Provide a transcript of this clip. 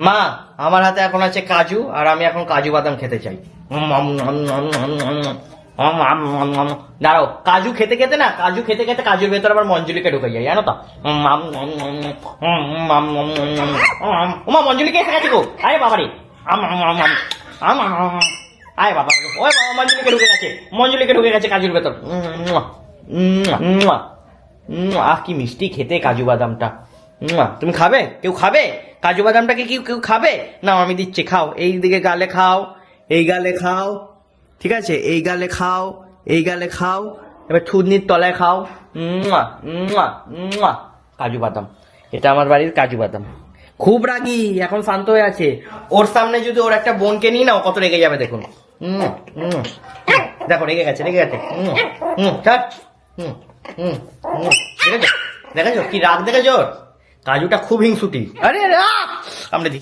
মা আমার হাতে এখন আছে কাজু, আর আমি এখন কাজু বাদাম খেতে চাই। দাঁড়াও, কাজু খেতে খেতে না, কাজু খেতে খেতে কাজুর ভেতর আবার মঞ্জুলিকে ঢুকে যায়, জানো তো? ওমা মঞ্জুলিকে এসে গেছে গো, আরে বাবারে, আরে বাবা, ওই বাবা মঞ্জুলিকে ঢুকে গেছে, মঞ্জুলিকে ঢুকে গেছে কাজুর ভেতর। আহ কি মিষ্টি খেতে কাজু বাদামটা। তুমি খাবে? কেউ খাবে কাজু বাদামটাকে? কেউ খাবে? না আমি দিচ্ছি, খাও। এই দিকে গালে খাও, এই গালে খাও, ঠিক আছে? এই গালে খাও, এই গালে খাও, এবার থুতনির তলায় খাও। কাজু বাদাম, এটা আমার বাড়ির কাজু বাদাম। খুব রাগী, এখন শান্ত হয়ে আছে। ওর সামনে যদি ওর একটা বোনকে নিই না, ও কত রেগে যাবে দেখুন। দেখো রেগে গেছে, রেগে গেছে। দেখেছো দেখেছো কি রাগ দেখেছো? কাজুটা খুব হিংসুটি। আরে আমরা